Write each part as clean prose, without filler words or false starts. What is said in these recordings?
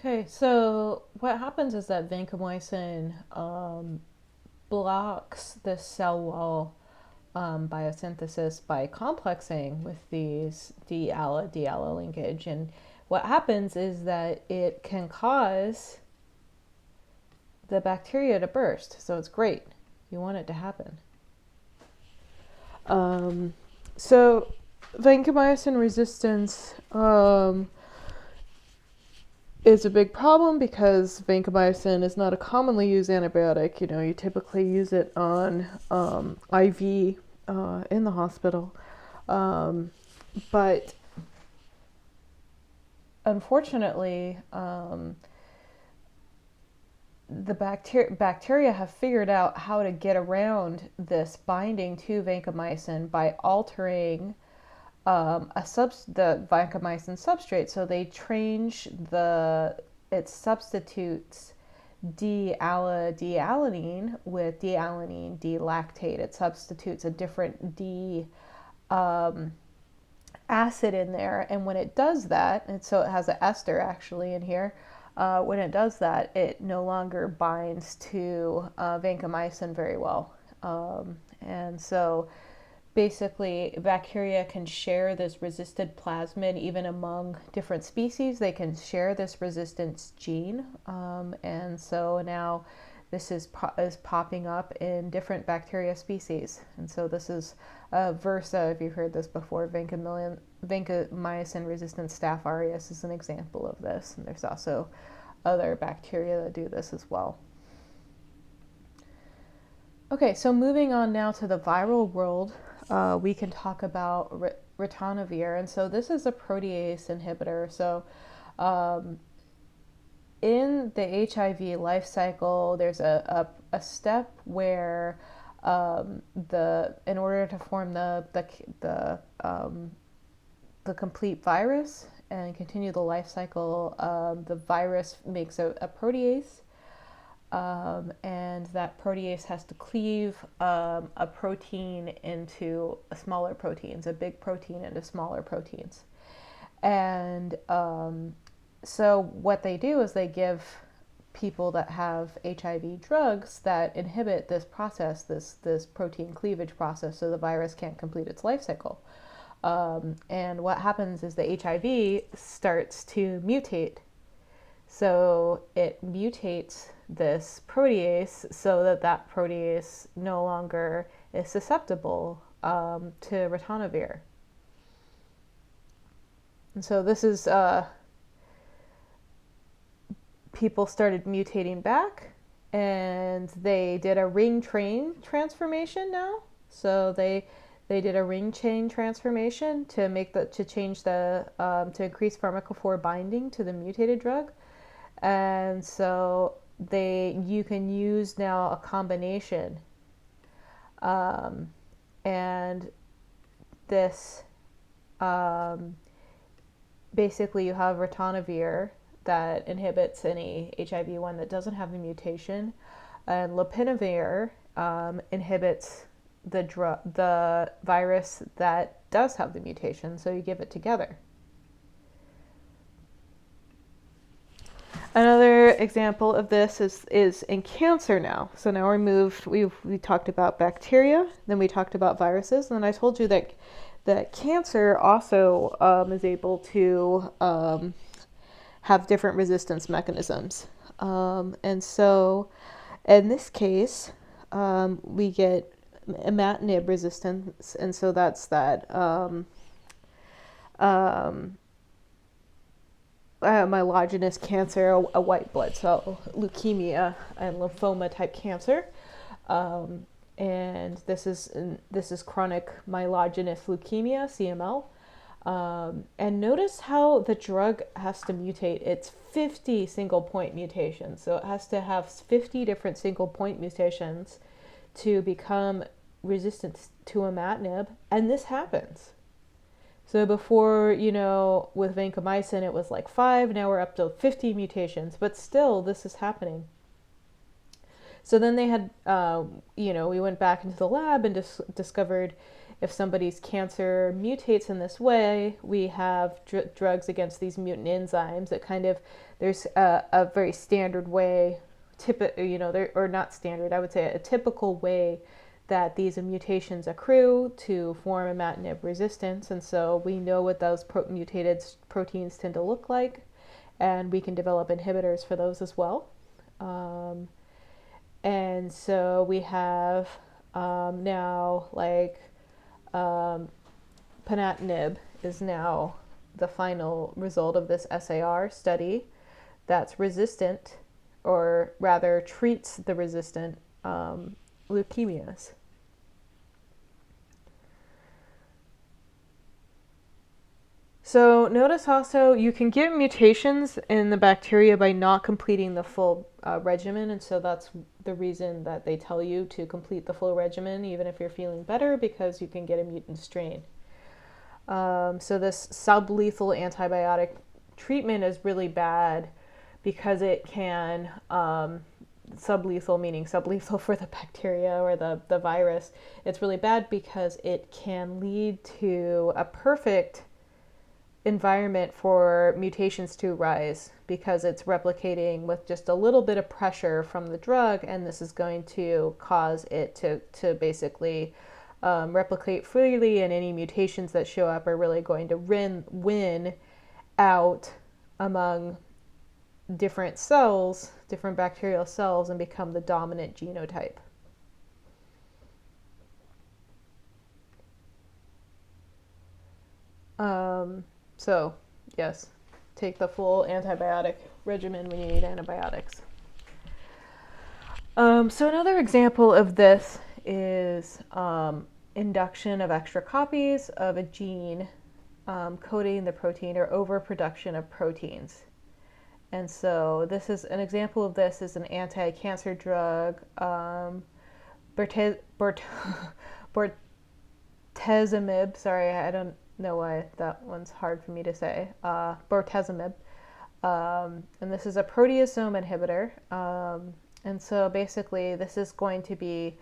Okay, so what happens is that vancomycin blocks the cell wall biosynthesis by complexing with these D-ALA linkage. And what happens is that it can cause the bacteria to burst. So it's great. You want it to happen. Um, so vancomycin resistance is a big problem because vancomycin is not a commonly used antibiotic. You know, you typically use it on IV in the hospital. But unfortunately, the bacteria have figured out how to get around this binding to vancomycin by altering the vancomycin substrate. So they change it substitutes D-alanine with D-alanine D-lactate. It substitutes a different D acid in there, and when it does that, and so it has an ester actually in here. When it does that, it no longer binds to vancomycin very well, and so basically bacteria can share this resistant plasmid even among different species. They can share this resistance gene, and so now this is popping up in different bacteria species. And so this is Versa, if you've heard this before. Vancomycin resistant Staph aureus is an example of this, and there's also other bacteria that do this as well. Okay, so moving on now to the viral world, we can talk about ritonavir. And so this is a protease inhibitor. So in the HIV life cycle, there's a step where in order to form the complete virus and continue the life cycle, the virus makes a protease. And that protease has to cleave a protein into smaller proteins, a big protein into smaller proteins. And so what they do is they give people that have HIV drugs that inhibit this process, this protein cleavage process, so the virus can't complete its life cycle. And what happens is the HIV starts to mutate. So it mutates this protease so that protease no longer is susceptible to ritonavir. And so this is people started mutating back, and they did a ring chain transformation now. So they did a ring chain transformation to change to increase pharmacophore binding to the mutated drug. And so you can use now a combination, and this basically you have ritonavir that inhibits any HIV-1 that doesn't have the mutation, and lopinavir inhibits the virus that does have the mutation. So you give it together. Another example of this is in cancer now. So now we talked about bacteria, then we talked about viruses, and then I told you that cancer also is able to have different resistance mechanisms. And so in this case, we get imatinib resistance, and so that's that myelogenous cancer, a white blood cell leukemia, and lymphoma type cancer. And this is chronic myelogenous leukemia, CML. And notice how the drug has to mutate. It's 50 single point mutations. So it has to have 50 different single point mutations to become resistant to imatinib. And this happens. So before, with vancomycin, it was like 5. Now we're up to 50 mutations. But still, this is happening. So then they had, we went back into the lab and discovered if somebody's cancer mutates in this way, we have drugs against these mutant enzymes. It kind of, there's a very standard way, or not standard, I would say a typical way that these mutations accrue to form imatinib resistance. And so we know what those mutated proteins tend to look like, and we can develop inhibitors for those as well. And so we have now, like, ponatinib is now the final result of this SAR study that's resistant, or rather treats the resistant leukemias. So notice also you can get mutations in the bacteria by not completing the full regimen, and so that's the reason that they tell you to complete the full regimen even if you're feeling better, because you can get a mutant strain. So this sublethal antibiotic treatment is really bad because it can, sublethal meaning sublethal for the bacteria or the virus, it's really bad because it can lead to a perfect environment for mutations to rise, because it's replicating with just a little bit of pressure from the drug, and this is going to cause it to basically replicate freely, and any mutations that show up are really going to win out among different cells, different bacterial cells, and become the dominant genotype. So, yes, take the full antibiotic regimen when you need antibiotics. So another example of this is induction of extra copies of a gene coding the protein, or overproduction of proteins. And so this is an example of this is an anti-cancer drug, bortezomib. Sorry, I don't know why that one's hard for me to say. Bortezomib. And this is a proteasome inhibitor. And so basically this is going to be,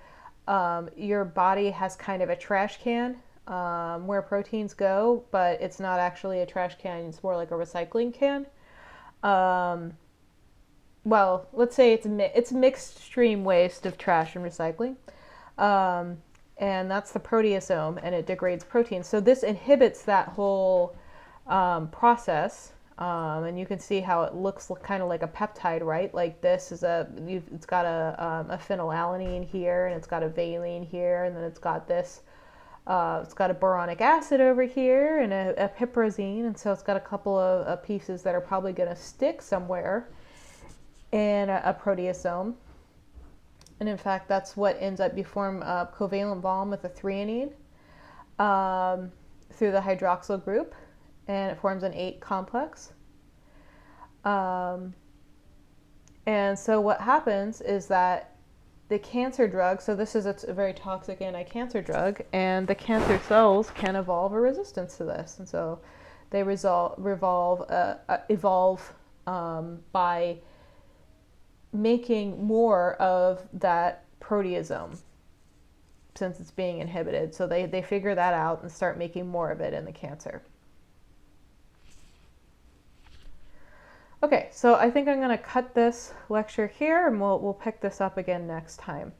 your body has kind of a trash can where proteins go, but it's not actually a trash can, it's more like a recycling can. Well, let's say it's mixed stream waste of trash and recycling. And that's the proteasome, and it degrades proteins. So this inhibits that whole process. And you can see how it looks kind of like a peptide, right? Like this is it's got a phenylalanine here, and it's got a valine here, and then it's got this, it's got a boronic acid over here, and a piperazine, and so it's got a couple of pieces that are probably going to stick somewhere in a proteasome. And in fact, that's what ends up, you form a covalent bond with a threonine through the hydroxyl group, and it forms an 8 complex. And so what happens is that the cancer drug, so this is a very toxic anti-cancer drug, and the cancer cells can evolve a resistance to this. And so they evolve by making more of that proteasome since it's being inhibited. So they figure that out and start making more of it in the cancer. Okay, so I think I'm going to cut this lecture here, and we'll pick this up again next time.